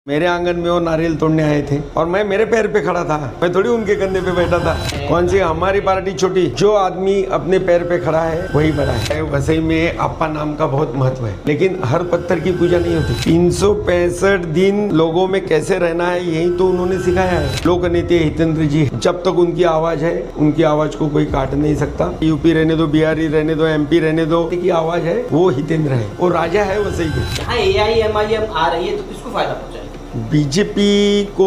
मेरे आंगन में वो नारियल तोड़ने आए थे और मैं मेरे पैर पे खड़ा था, मैं थोड़ी उनके कंधे पे बैठा था। कौन सी हमारी पार्टी छोटी, जो आदमी अपने पैर पे खड़ा है वही बड़ा है। वसई में अप्पा नाम का बहुत महत्व है, लेकिन हर पत्थर की पूजा नहीं होती। 365 दिन लोगों में कैसे रहना है यही तो उन्होंने सिखाया है। लोक नेता हितेंद्र जी, जब तक उनकी आवाज है उनकी आवाज को कोई काट नहीं सकता। यूपी रहने दो, बिहारी रहने दो, MP रहने दो, की आवाज है वो हितेंद्र है, वो राजा है वसई के। यहाँ AIMIM आ रही है तो किसको फायदा पहुंचा? बीजेपी को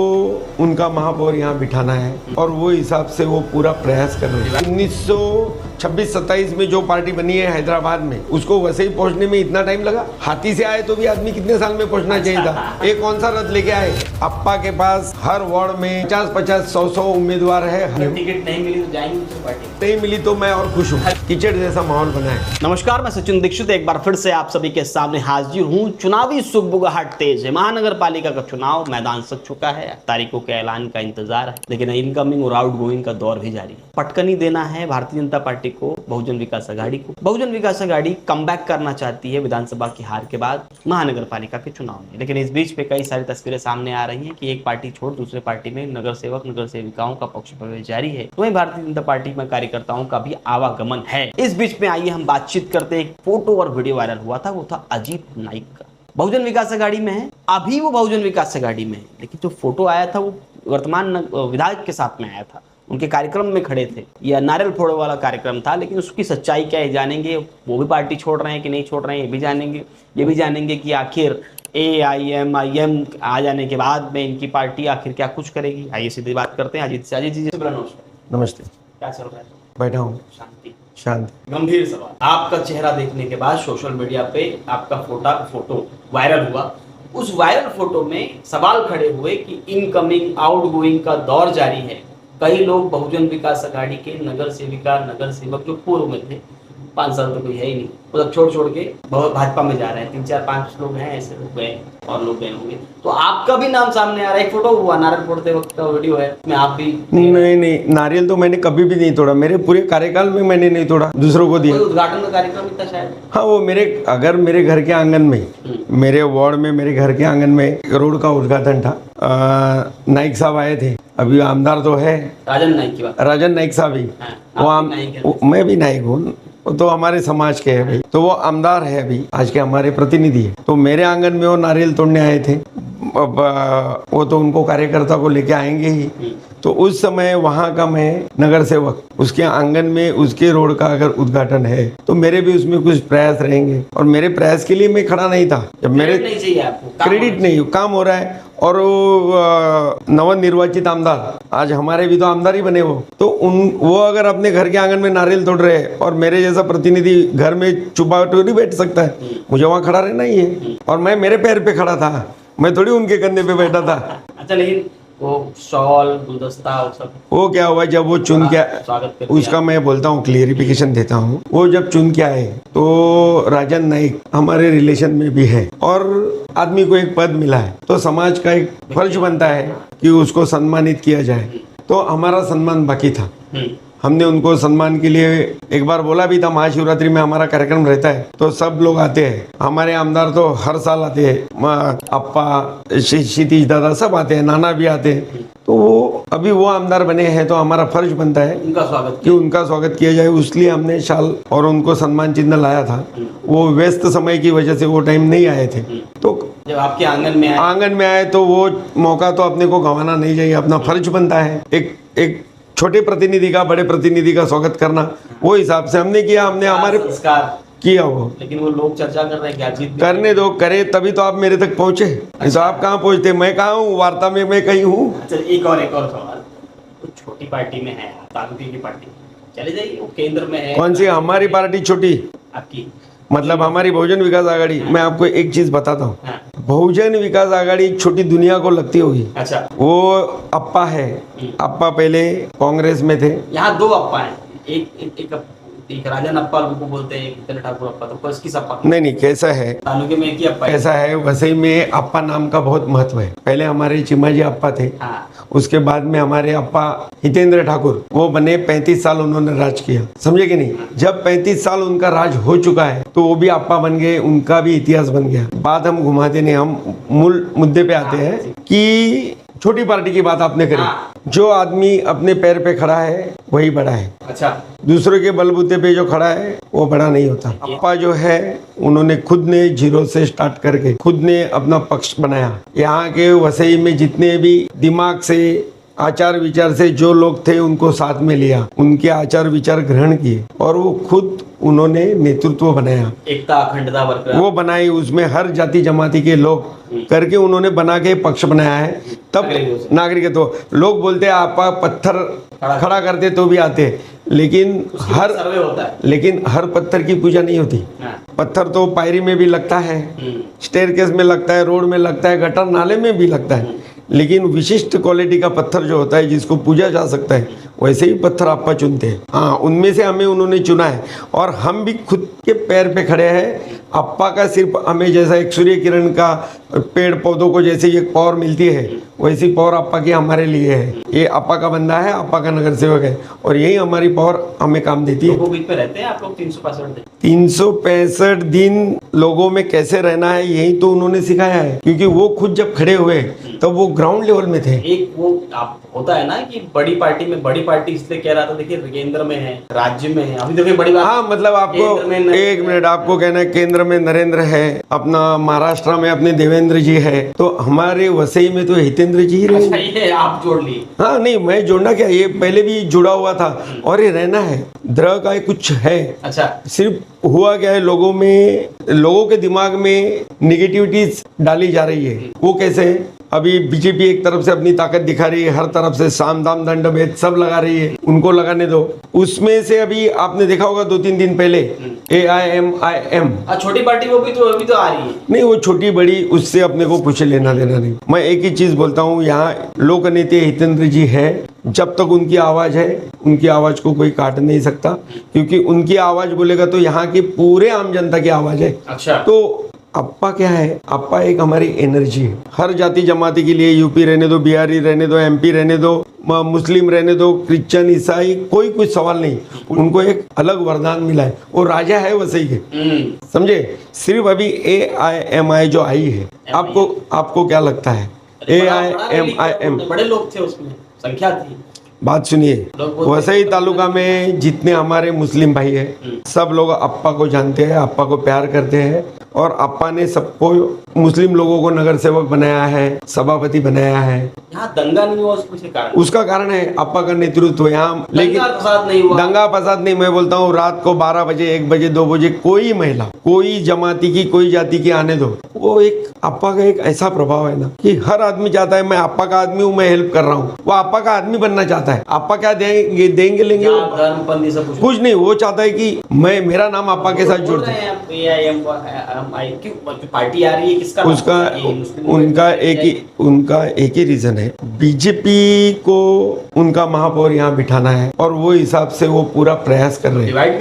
उनका महापौर यहाँ बिठाना है और वो हिसाब से वो पूरा प्रयास कर रहे हैं। 1926-27 में जो पार्टी बनी है हैदराबाद में, उसको वसई पहुंचने में इतना टाइम लगा। हाथी से आए तो भी आदमी कितने साल में पहुंचना चाहिए था। एक कौन सा रथ लेके आए। अप्पा के पास हर वार्ड में 50-50, 100-100 उम्मीदवार है। टिकट नहीं मिली तो जाएंगे दूसरी पार्टी, नहीं मिली तो मैं और खुश हूँ। कीचड़ जैसा माहौल बना है। नमस्कार, मैं सचिन दीक्षित एक बार फिर से आप सभी के सामने हाजिर हूँ। चुनावी सुगबुगाहट तेज है। महानगर पालिका का चुनाव मैदान सज चुका है। तारीखों के ऐलान का इंतजार है, लेकिन इनकमिंग और आउटगोइंग का दौर भी जारी है। पटकनी देना है भारतीय जनता पार्टी को, बहुजन विकास आघाड़ी को। बहुजन विकास आघाड़ी कमबैक करना चाहती है विधानसभा की हार के बाद महानगर पालिका के चुनाव में। लेकिन इस बीच पे कई सारी तस्वीरें सामने आ रही हैं कि एक पार्टी छोड़ दूसरे पार्टी में नगर सेवक, नगर सेविकाओं का पक्ष प्रवेश जारी है। वहीं भारतीय जनता पार्टी में कार्यकर्ताओं का भी आवागमन है। इस बीच में आइए हम बातचीत करते हैं। एक फोटो और वीडियो वायरल हुआ था, वो था अजीत नाइक का। बहुजन विकास आघाड़ी में है, अभी वो बहुजन विकास आघाड़ी में है, लेकिन जो फोटो आया था वो वर्तमान विधायक के साथ में आया था। उनके कार्यक्रम में खड़े थे। यह नारियल फोड़े वाला कार्यक्रम था, लेकिन उसकी सच्चाई क्या है जानेंगे। वो भी पार्टी छोड़ रहे हैं कि नहीं छोड़ रहे हैं ये भी जानेंगे। ये भी जानेंगे कि आखिर AIMIM आ जाने के बाद में इनकी पार्टी आखिर क्या कुछ करेगी। आइए सीधी बात करते हैं अजीत से। अजीत जी, नमस्ते। क्या चल रहा है? बैठा हूँ। शांति। गंभीर सवाल, आपका चेहरा देखने के बाद सोशल मीडिया पे आपका फोटो वायरल हुआ। उस वायरल फोटो में सवाल खड़े हुए कि इनकमिंग आउटगोइंग का दौर जारी है। कई लोग बहुजन विकास आघाड़ी के नगर सेविका, नगर सेवक जो पूर्व में थे, 5 साल तो कोई है ही नहीं, वो सब छोड़ के भाजपा में जा रहे हैं। 3-4-5 लोग हैं, ऐसे लोग गए और लोग गए होंगे। तो आपका भी नाम सामने आ रहा है। एक फोटो हुआ नारियल फोड़ते वक्त का वीडियो है, मैं आप भी नहीं, नारियल तो मैंने कभी भी नहीं तोड़ा। मेरे पूरे कार्यकाल में मैंने नहीं तोड़ा, दूसरों को दिया। उद्घाटन का कार्यक्रम इतना शायद। हाँ, वो अगर मेरे घर के आंगन में, मेरे वार्ड में, मेरे घर के आंगन में रोड का उद्घाटन था। नाइक साहब आए थे। अभी आमदार तो है राजन नाइक की बात। राजन नाइक साहब ही। मैं भी नाइक हूँ, तो हमारे समाज के है भाई, तो वो आमदार है अभी, आज के हमारे प्रतिनिधि है। तो मेरे आंगन में वो नारियल तोड़ने आए थे। अब वो तो उनको कार्यकर्ता को लेके आएंगे ही। तो उस समय वहाँ का मैं नगर सेवक, उसके आंगन में उसके रोड का अगर उद्घाटन है तो मेरे भी उसमें कुछ प्रयास रहेंगे। और मेरे प्रयास के लिए मैं खड़ा नहीं था। जब मेरे नहीं चाहिए आपको, क्रेडिट नहीं, काम हो रहा है। और नवनिर्वाचित आमदार, आज हमारे भी तो आमदार ही बने तो वो अगर अपने घर के आंगन में नारियल तोड़ रहे हैं और मेरे जैसा प्रतिनिधि घर में चुपा नहीं बैठ सकता है, मुझे वहाँ खड़ा रहना ही है। और मैं मेरे पैर पे खड़ा था, मैं थोड़ी उनके कंधे पे बैठा था। अच्छा, लेकिन वो शॉल, गुलदस्ता, वो क्या हुआ जब वो चुन के, उसका मैं बोलता हूँ, क्लियरिफिकेशन देता हूँ। वो जब चुन के आए तो राजन नाइक हमारे रिलेशन में भी है और आदमी को एक पद मिला है, तो समाज का एक फर्ज बनता है कि उसको सम्मानित किया जाए। तो हमारा सम्मान बाकी था। हमने उनको सम्मान के लिए एक बार बोला भी था। महाशिवरात्रि में हमारा कार्यक्रम रहता है तो सब लोग आते हैं। हमारे आमदार तो हर साल आते हैं, अप्पा, क्षितिज दादा सब आते हैं, नाना भी आते हैं। तो वो अभी वो आमदार बने हैं तो हमारा फर्ज बनता है उनका स्वागत किया जाए। इसलिए हमने शाल और उनको सम्मान चिन्ह लाया था। वो व्यस्त समय की वजह से वो टाइम नहीं आए थे। तो जब आपके आंगन में आए तो वो मौका तो अपने को गंवाना नहीं चाहिए। अपना फर्ज बनता है एक छोटे प्रतिनिधि का बड़े प्रतिनिधि का स्वागत करना। वो हिसाब से हमने किया। हमने हमारे संस्कार किया वो। लेकिन वो लोग चर्चा कर रहे हैं क्या जीत करने दो, करे तभी तो आप मेरे तक पहुंचे। अच्छा। तो आप कहाँ पहुंचते, मैं कहाँ हूँ, वार्ता में मैं कहीं हूँ। अच्छा, एक और सवाल। तो छोटी पार्टी में है, ताकती की पार्टी, चले जाइए, वो केंद्र में है। कौन सी हमारी पार्टी छोटी? आपकी मतलब हमारी बहुजन विकास आघाड़ी। मैं आपको एक चीज बताता हूँ। बहुजन विकास आघाड़ी छोटी दुनिया को लगती होगी। अच्छा, वो अप्पा है। अप्पा पहले कांग्रेस में थे। यहाँ 2 अप्पा हैं, एक एक राजन अप्पा लोगों को बोलते हैं, हितेंद्र ठाकुर अप्पा, तो किस अप्पा? नहीं कैसा है, तालुके में एक ही अप्पा है। ऐसा है वसई में अप्पा नाम का बहुत महत्व है। पहले हमारे चिमाजी अप्पा थे, हाँ, उसके बाद में हमारे अप्पा हितेंद्र ठाकुर वो बने, 35 साल उन्होंने राज किया, समझे कि नहीं। जब 35 साल उनका राज हो चुका है तो वो भी अप्पा बन गए, उनका भी इतिहास बन गया। बात हम घुमाते नहीं, हम मूल मुद्दे पे आते हैं कि छोटी पार्टी की बात आपने करी। जो आदमी अपने पैर पे खड़ा है वही बड़ा है, अच्छा, दूसरों के बलबूते पे जो खड़ा है वो बड़ा नहीं होता। अप्पा जो है उन्होंने खुद ने जीरो से स्टार्ट करके खुद ने अपना पक्ष बनाया। यहाँ के वसई में जितने भी दिमाग से आचार विचार से जो लोग थे उनको साथ में लिया, उनके आचार विचार ग्रहण किए और वो खुद उन्होंने नेतृत्व बनाया, एकता अखंडता बरकरार वो बनाई, उसमें हर जाति जमाती के लोग करके उन्होंने बना के पक्ष बनाया है। तब नागरिकत्व लोग बोलते हैं आपा पत्थर खड़ा करते तो भी आते, लेकिन सर्वे होता है, लेकिन हर पत्थर की पूजा नहीं होती। पत्थर तो पायरी में भी लगता है, स्टेयरकेस में लगता है, रोड में लगता है, गटर नाले में भी लगता है, लेकिन विशिष्ट क्वालिटी का पत्थर जो होता है जिसको पूजा जा सकता है वैसे ही पत्थर अप्पा चुनते हैं। हाँ, उनमें से हमें उन्होंने चुना है और हम भी खुद के पैर पे खड़े हैं। अप्पा का सिर्फ हमें जैसा एक सूर्य किरण का पेड़ पौधों को जैसे एक पावर मिलती है वैसी पावर अप्पा की हमारे लिए है। ये अप्पा का बंदा है, अप्पा का नगर सेवक है और यही हमारी पावर हमें काम देती है। लोगों बीच में रहते हैं आप लोग 365 दिन। 365 दिन लोगों में कैसे रहना है यही तो उन्होंने सिखाया है, क्योंकि वो खुद जब खड़े हुए तब वो ग्राउंड लेवल में थे। एक वो आप होता है ना कि बड़ी पार्टी में, बड़ी पार्टी इसलिए कह रहा था, देखिए केंद्र में है, राज्य में है, अभी देखिए बड़ी बात। हाँ, मतलब आपको एक मिनट आपको कहना है केंद्र में नरेंद्र है, अपना महाराष्ट्र में अपने देवेंद्र जी है, तो हमारे वसई में तो हितेंद्र जी ही रहे। अच्छा, ये आप जोड़ लिए। हाँ, नहीं मैं जोड़ना क्या, ये पहले भी जुड़ा हुआ था और ये रहना है। द्रह का कुछ है, अच्छा, सिर्फ हुआ क्या है लोगों में, लोगों के दिमाग में निगेटिविटीज डाली जा रही है। वो कैसे है, अभी बीजेपी एक तरफ से अपनी ताकत दिखा रही है, हर तरफ से साम दाम दंड भेद सब लगा रही है, उनको लगाने दो। उसमें से अभी आपने देखा होगा 2-3 दिन पहले AIMIM, छोटी पार्टी वो भी तो अभी तो आ रही है। नहीं वो छोटी बड़ी उससे अपने को कुछ लेना देना नहीं। मैं एक ही चीज बोलता हूँ, यहाँ लोक नेता हितेंद्र जी है, जब तक उनकी आवाज है उनकी आवाज को कोई काट नहीं सकता, क्योंकि उनकी आवाज बोलेगा तो यहाँ की पूरे आम जनता की आवाज है। अच्छा, तो अप्पा क्या है, अप्पा एक हमारी एनर्जी है। हर जाति जमाती के लिए, यूपी रहने दो, बिहारी रहने दो, MP रहने दो, मुस्लिम रहने दो, क्रिश्चियन ईसाई, कोई कुछ सवाल नहीं, उनको एक अलग वरदान मिला है। वो राजा है वसई के, समझे। सिर्फ अभी AIMI जो आई है, आपको क्या लगता है? AIMIM बड़े लोग थे उसमें, संख्या थी। बात सुनिए, वसई तालुका में जितने हमारे मुस्लिम भाई हैं सब लोग अप्पा को जानते हैं, अप्पा को प्यार करते हैं और अप्पा ने सबको मुस्लिम लोगों को नगर सेवक बनाया है, सभापति बनाया है। यहाँ दंगा नहीं हुआ उसके कारण, उसका कारण है अप्पा का नेतृत्व यहाँ। लेकिन दंगा फसाद नहीं हुआ, दंगा फसाद नहीं। मैं बोलता हूँ रात को 12 बजे 1 बजे 2 बजे कोई महिला, कोई जमाती की, कोई जाति की आने दो, वो एक अप्पा का एक ऐसा प्रभाव है ना कि हर आदमी चाहता है मैं अप्पा का आदमी हूँ, मैं हेल्प कर रहा हूँ। वो अप्पा का आदमी बनना चाहता है। अप्पा क्या देंगे लेंगे धर्मपंथी सब कुछ नहीं, वो चाहता है कि मेरा नाम अप्पा के साथ जुड़ जाए। पार्टी आ रही है, किसका उसका उनका एक ही रीजन है, बीजेपी को उनका महापौर यहाँ बिठाना है और वो हिसाब से वो पूरा प्रयास कर रहे हैं, डिवाइड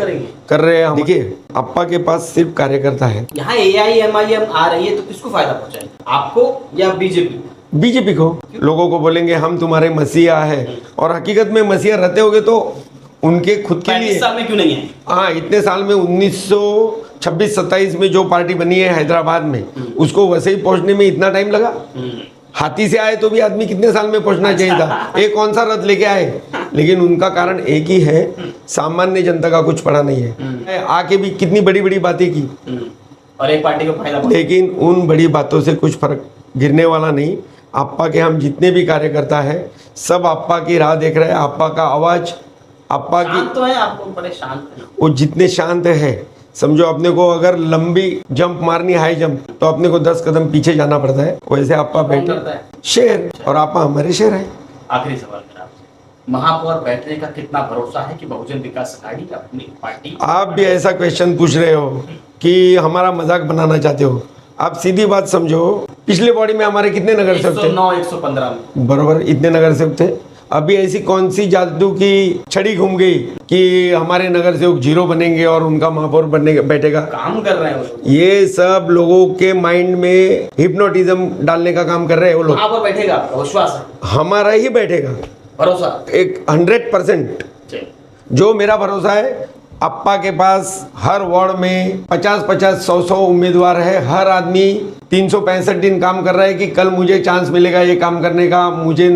कर रहे हैं। देखिए अप्पा के पास सिर्फ कार्यकर्ता है। यहाँ AIMIM आ रही है तो किसको फायदा पहुंचाएगी, आपको या बीजेपी को? लोगों को बोलेंगे हम तुम्हारे मसीहा है, और हकीकत में मसीहा रहते होगे तो उनके खुद के लिए। 35 साल में क्यों नहीं है? हाँ, इतने साल में 1926-27 में जो पार्टी बनी है हैदराबाद में, उसको वसई पहुंचने में इतना टाइम लगा। हाथी से आए तो भी आदमी कितने साल में पहुंचना चाहिए था, एक कौन सा रथ लेके आए। लेकिन उनका कारण एक ही है, सामान्य जनता का कुछ पड़ा नहीं है। आके भी कितनी बड़ी बड़ी बातें की और एक पार्टी को फायदा, लेकिन उन बड़ी बातों से कुछ फर्क गिरने वाला नहीं। अप्पा के हम जितने भी कार्यकर्ता है सब अप्पा की राह देख रहे हैं। अप्पा का आवाज, अप्पा की तो है, आप लोग बड़े शांत हैं। वो जितने शांत है, समझो अपने को अगर लंबी जंप मारनी, हाई जंप, तो अपने को 10 कदम पीछे जाना पड़ता है, वैसे अप्पा बैठे शेर, और अप्पा हमारे शेर है। आखिरी सवाल मेरा आपसे, महापौर बैठने का कितना भरोसा है कि बहुजन विकास अघाड़ी अपनी पार्टी? आप भी ऐसा क्वेश्चन पूछ रहे हो कि हमारा मजाक बनाना चाहते हो। आप सीधी बात समझो, पिछले बॉडी में हमारे कितने नगर सेवक थे? 109, 115 में बरोबर, इतने नगर सेवक थे। अभी ऐसी कौन सी जादू की छड़ी घूम गई कि हमारे नगर सेवक जीरो बनेंगे और उनका महापौर बनने बैठेगा? काम कर रहे हैं वो लोग। ये सब लोगों के माइंड में हिप्नोटिज्म डालने का काम कर रहे हैं वो लोग। कहाँ पर बैठेगा? आपका विश्वास है? हमारा ही बैठेगा भरोसा? एक 100%। चलिए। जो मेरा भरोसा है, अप्पा के पास हर वार्ड में 50-50, 100-100 उम्मीदवार है। हर आदमी 365 दिन काम कर रहा है कि कल मुझे चांस मिलेगा ये काम करने का, मुझे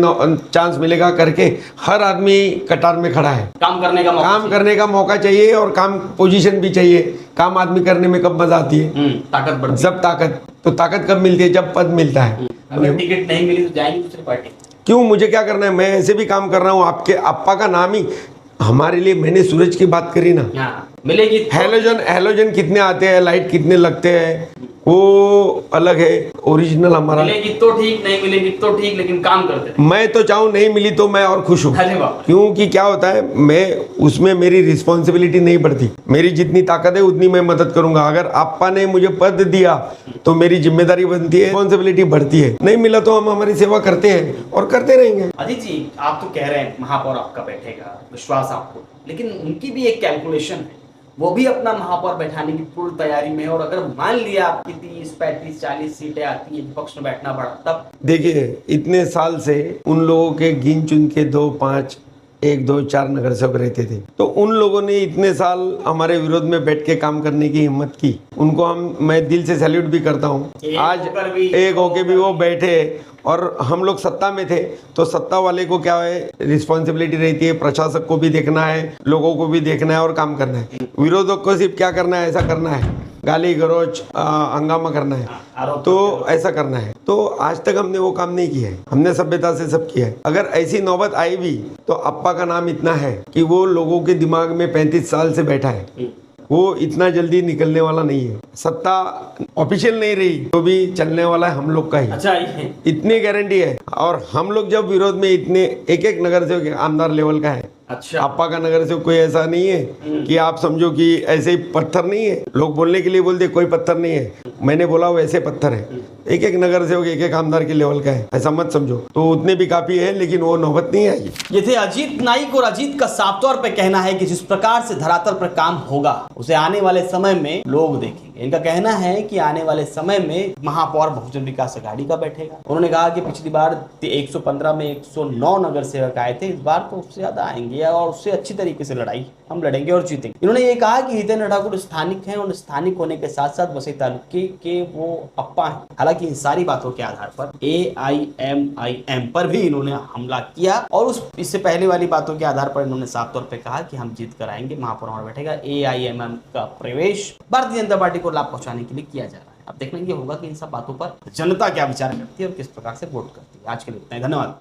चांस मिलेगा करके हर आदमी कतार में खड़ा है। काम करने का मौका काम करने का मौका चाहिए और काम पोजीशन भी चाहिए। काम आदमी करने में कब मजा आती है? ताकत बढ़ती जब ताकत, तो ताकत कब मिलती है? जब पद मिलता है। अगर टिकट नहीं मिली तो जाएंगे दूसरी पार्टी? क्यों, मुझे क्या करना है? मैं ऐसे भी काम कर रहा हूँ। आपके अप्पा का नाम ही हमारे लिए, मैंने सूरज की बात करी ना। हाँ, मिलेगी तो- हेलोजन कितने आते हैं, लाइट कितने लगते हैं, वो अलग है। ओरिजिनल हमारा। मिलेगी तो ठीक, नहीं मिलेगी तो ठीक, लेकिन काम करते रहे। मैं तो चाहूँ नहीं मिली तो मैं और खुश हूँ। अरे वाह। क्योंकि क्या होता है, मैं उसमें मेरी रिस्पॉन्सिबिलिटी नहीं बढ़ती। मेरी जितनी ताकत है उतनी मैं मदद करूंगा। अगर अप्पा ने मुझे पद दिया तो मेरी जिम्मेदारी बनती है, रिस्पॉन्सिबिलिटी बढ़ती है। नहीं मिला तो हम हमारी सेवा करते हैं और करते रहेंगे। अजीत जी, आप तो कह रहे हैं महापौर आपका बैठेगा, विश्वास आपको, लेकिन उनकी भी एक कैलकुलेशन है। वो भी अपना महापौर बैठाने की पूर्ण तैयारी में है। और अगर मान लिया आपकी 30, 35, 40 सीटें आती है, विपक्ष में बैठना पड़ा, तब? देखिए, इतने साल से उन लोगों के गिन चुन के 2, 5, 1, 2, 4 नगर सेवक रहते थे, तो उन लोगों ने इतने साल हमारे विरोध में बैठ के काम करने की हिम्मत की। उनको मैं दिल से सैल्यूट भी करता हूँ। आज एक होके भी वो बैठे और हम लोग सत्ता में थे, तो सत्ता वाले को क्या है, रिस्पॉन्सिबिलिटी रहती है, प्रशासक को भी देखना है, लोगों को भी देखना है और काम करना है। विरोधक को सिर्फ क्या करना है, ऐसा करना है, गाली गलौज हंगामा करना है, तो ऐसा करना है। तो आज तक हमने वो काम नहीं किया है। हमने सभ्यता से सब किया है। अगर ऐसी नौबत आई भी तो अप्पा का नाम इतना है कि वो लोगों के दिमाग में 35 साल से बैठा है। वो इतना जल्दी निकलने वाला नहीं है। सत्ता ऑफिशियल नहीं रही तो भी चलने वाला है हम लोग का ही। अच्छा, ये इतनी गारंटी है। और हम लोग जब विरोध में इतने एक नगर सेवक आमदार लेवल का है। अच्छा, अप्पा का नगर सेवक कोई ऐसा नहीं है कि आप समझो कि ऐसे ही पत्थर नहीं है। लोग बोलने के लिए बोलते कोई पत्थर नहीं है, मैंने बोला वैसे पत्थर है। एक नगर सेवक एक आमदार के लेवल का है, ऐसा मत समझो। तो उतने भी काफी है, लेकिन वो नौबत नहीं आई। ये थे अजीत नाइक। और अजीत का साफ तौर पे कहना है कि जिस प्रकार से धरातल पर काम होगा उसे आने वाले समय में लोग देखेंगे। इनका कहना है कि आने वाले समय में महापौर बहुजन विकास अघाड़ी का बैठेगा। उन्होंने कहा कि पिछली बार 115 में 109 नगर सेवक आए थे, इस बार तो उससे ज्यादा आएंगे और उससे अच्छी तरीके से लड़ाई हम लड़ेंगे और जीतेंगे। इन्होंने ये कहा कि हितेंद्र ठाकुर स्थानिक हैं और स्थानिक होने के साथ साथ वसई तालुके के वो अप्पा हैं। हालांकि इन सारी बातों के आधार पर AIMIM पर भी इन्होंने हमला किया और इससे पहले वाली बातों के आधार पर इन्होंने साफ तौर पर कहा कि हम जीत कर आएंगे, महापौर हमारा बैठेगा। AIMIM का प्रवेश भारतीय जनता पार्टी को लाभ पहुंचाने के लिए किया जा रहा है। अब देखना ये होगा कि इन सब बातों पर जनता क्या विचार करती है और किस प्रकार से वोट करती है। आज के लिए इतना ही, धन्यवाद।